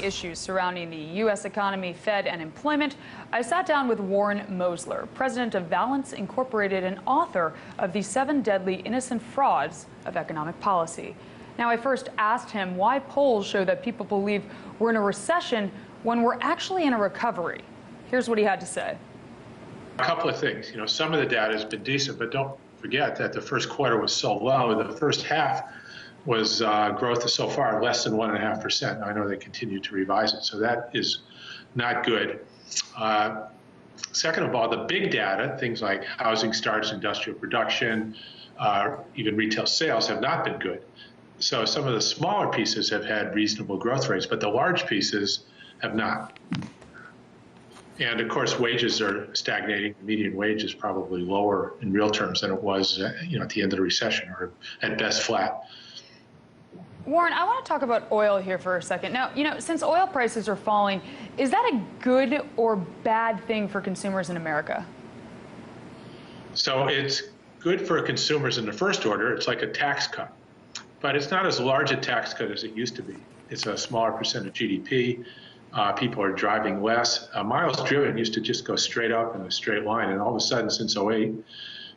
issues surrounding the U.S. economy, Fed, and employment, I sat down with Warren Mosler, president of Valence Incorporated and author of The 7 Deadly Innocent Frauds of Economic Policy. Now, I first asked him why polls show that people believe we're in a recession when we're actually in a recovery. Here's what he had to say. A couple of things. Some of the data has been decent, but don't forget that the first quarter was so low. The first half was growth so far less than 1.5%. I know they continue to revise it, so that is not good. Second of all, the big data, things like housing starts, industrial production, even retail sales have not been good. So some of the smaller pieces have had reasonable growth rates, but the large pieces have not. And of course, wages are stagnating. The median wage is probably lower in real terms than it was, at the end of the recession, or at best flat. Warren, I want to talk about oil here for a second. Now, since oil prices are falling, is that a good or bad thing for consumers in America? So it's good for consumers in the first order. It's like a tax cut, but it's not as large a tax cut as it used to be. It's a smaller percent of GDP. People are driving less. Miles driven used to just go straight up in a straight line, and all of a sudden, since '08,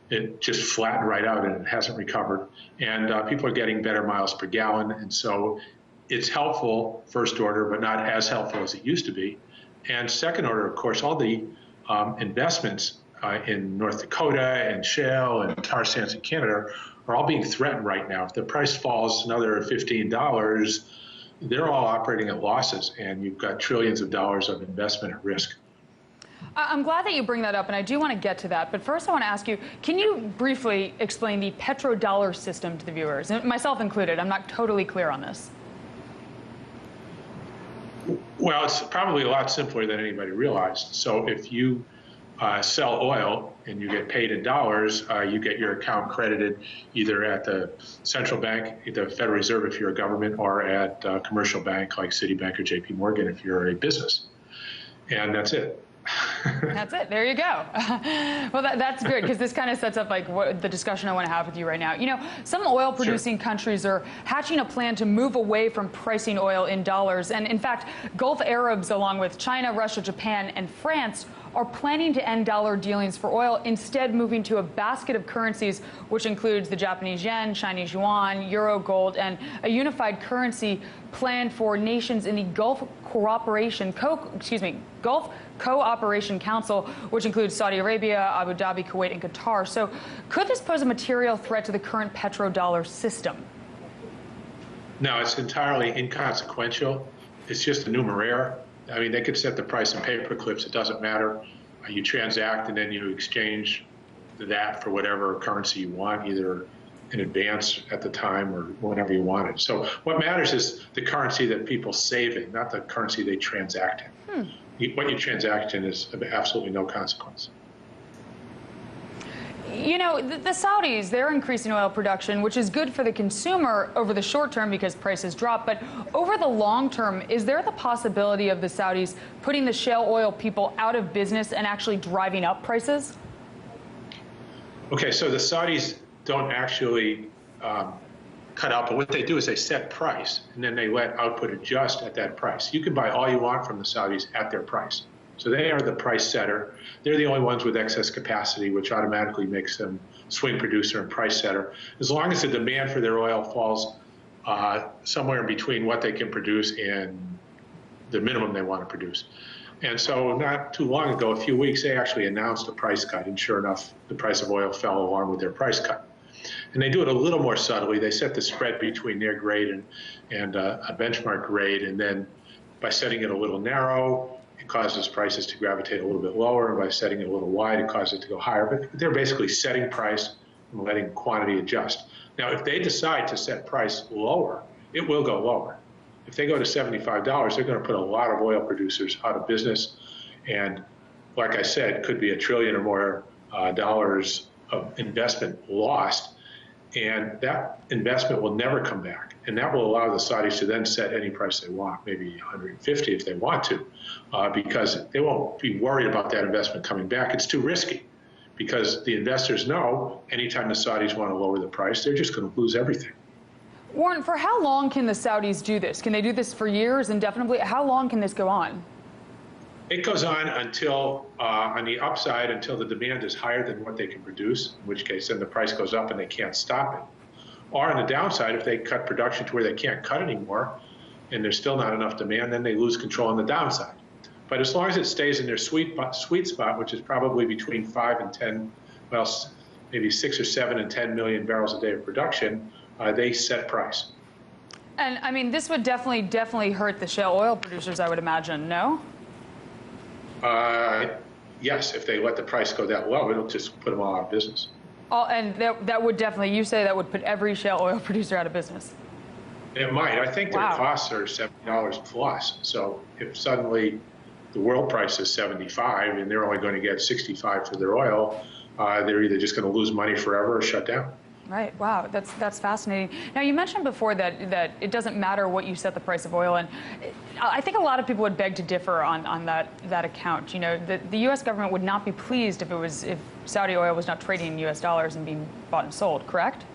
it just flattened right out and it hasn't recovered. And people are getting better miles per gallon, and so it's helpful, first order, but not as helpful as it used to be. And second order, of course, all the investments in North Dakota and shale and tar sands in Canada are all being threatened right now. If the price falls another $15, they're all operating at losses, and you've got trillions of dollars of investment at risk. I'm glad that you bring that up, and I do want to get to that. But first, I want to ask you, can you briefly explain the petrodollar system to the viewers, and myself included? I'm not totally clear on this. Well, it's probably a lot simpler than anybody realized. So if you sell oil and you get paid in dollars, you get your account credited either at the central bank, the Federal Reserve if you're a government, or at a commercial bank like Citibank or JP Morgan if you're a business. And that's it. That's it. There you go. Well, that's good, because this kind of sets up what the discussion I want to have with you right now. Some oil-producing countries are hatching a plan to move away from pricing oil in dollars. And in fact, Gulf Arabs, along with China, Russia, Japan, and France, are planning to end dollar dealings for oil, instead moving to a basket of currencies, which includes the Japanese yen, Chinese yuan, euro, gold, and a unified currency planned for nations in the Gulf Cooperation Council, which includes Saudi Arabia, Abu Dhabi, Kuwait, and Qatar. So could this pose a material threat to the current petrodollar system? No, it's entirely inconsequential. It's just a numeraire. I mean, they could set the price in paper clips. It doesn't matter. You transact and then you exchange that for whatever currency you want, either in advance at the time or whenever you want it. So what matters is the currency that people save in, not the currency they transact in. What you transact in is of absolutely no consequence. The Saudis, they're increasing oil production, which is good for the consumer over the short term because prices drop. But over the long term, is there the possibility of the Saudis putting the shale oil people out of business and actually driving up prices? Okay, so the Saudis don't actually cut out, but what they do is they set price, and then they let output adjust at that price. You can buy all you want from the Saudis at their price. So they are the price setter. They're the only ones with excess capacity, which automatically makes them swing producer and price setter. As long as the demand for their oil falls somewhere in between what they can produce and the minimum they want to produce. And so not too long ago, a few weeks, they actually announced a price cut, and sure enough, the price of oil fell along with their price cut. And they do it a little more subtly. They set the spread between their grade and a benchmark grade, and then by setting it a little narrow, it causes prices to gravitate a little bit lower, and by setting it a little wide, it causes it to go higher. But they're basically setting price and letting quantity adjust. Now, if they decide to set price lower, it will go lower. If they go to $75, they're going to put a lot of oil producers out of business. And like I said, could be $1 trillion or more dollars of investment lost. And that investment will never come back. And that will allow the Saudis to then set any price they want, maybe 150 if they want to, because they won't be worried about that investment coming back. It's too risky, because the investors know anytime the Saudis want to lower the price, they're just going to lose everything. Warren, for how long can the Saudis do this? Can they do this for years, indefinitely? How long can this go on? It goes on until, on the upside, until the demand is higher than what they can produce, in which case then the price goes up and they can't stop it. Or on the downside, if they cut production to where they can't cut anymore and there's still not enough demand, then they lose control on the downside. But as long as it stays in their sweet spot, which is probably between 5 and 10, well, maybe 6 or 7 and 10 million barrels a day of production, they set price. And I mean, this would definitely hurt the shale oil producers, I would imagine, no? Yes, if they let the price go that low, it'll just put them all out of business. And that would definitely, you say that would put every shale oil producer out of business? It might. I think their costs are $70 plus. So if suddenly the world price is 75 and they're only going to get 65 for their oil, they're either just going to lose money forever or shut down. Right. Wow. That's fascinating. Now, you mentioned before that it doesn't matter what you set the price of oil, and I think a lot of people would beg to differ on that account. You know, the U.S. government would not be pleased if Saudi oil was not trading in U.S. dollars and being bought and sold, correct?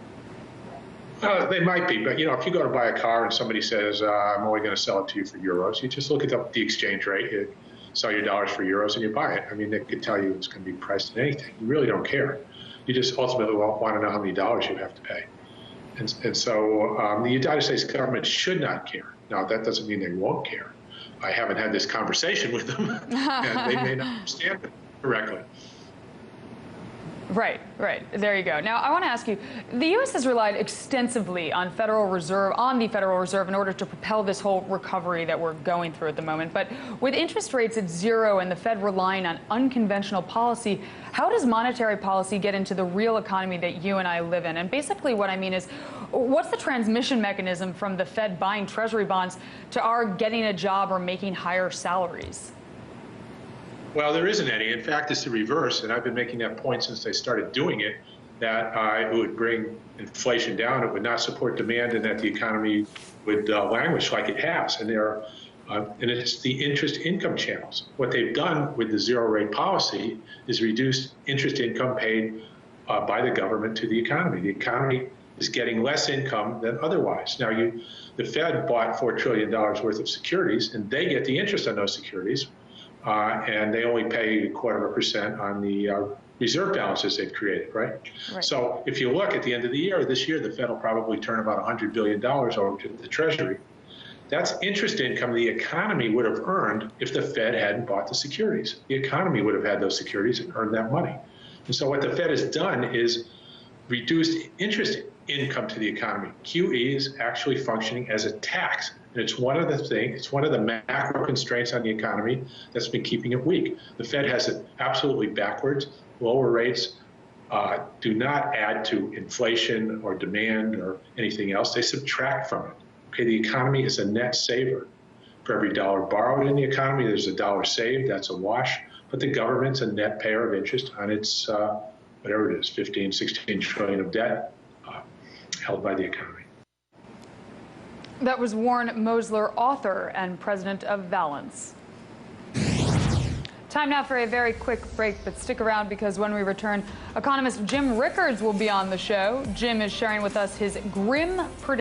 They might be, but you know, if you go to buy a car and somebody says, "I'm only going to sell it to you for euros," you just look at the exchange rate, you sell your dollars for euros, and you buy it. I mean, they could tell you it's going to be priced in anything. You really don't care. You just ultimately want to know how many dollars you have to pay. And so the United States government should not care. Now, that doesn't mean they won't care. I haven't had this conversation with them, and they may not understand it correctly. Right. There you go. Now, I want to ask you, the U.S. has relied extensively on the Federal Reserve in order to propel this whole recovery that we're going through at the moment. But with interest rates at zero and the Fed relying on unconventional policy, how does monetary policy get into the real economy that you and I live in? And basically what I mean is, what's the transmission mechanism from the Fed buying Treasury bonds to our getting a job or making higher salaries? Well, there isn't any. In fact, it's the reverse, and I've been making that point since they started doing it, that it would bring inflation down, it would not support demand, and that the economy would languish like it has. And and it's the interest income channels. What they've done with the zero rate policy is reduce interest income paid by the government to the economy. The economy is getting less income than otherwise. Now, the Fed bought $4 trillion worth of securities, and they get the interest on those securities. And they only pay 0.25% on the reserve balances they've created, right? So if you look at the end of the year, this year, the Fed will probably turn about $100 billion over to the Treasury. That's interest income the economy would have earned if the Fed hadn't bought the securities. The economy would have had those securities and earned that money. And so what the Fed has done is reduced interest income to the economy. QE is actually functioning as a tax. And it's one of the macro constraints on the economy that's been keeping it weak. The Fed has it absolutely backwards. Lower rates do not add to inflation or demand or anything else. They subtract from it. Okay, the economy is a net saver. For every dollar borrowed in the economy, there's a dollar saved. That's a wash. But the government's a net payer of interest on its, whatever it is, 15, 16 trillion of debt held by the economy. That was Warren Mosler, author and president of Valence. Time now for a very quick break, but stick around because when we return, economist Jim Rickards will be on the show. Jim is sharing with us his grim prediction.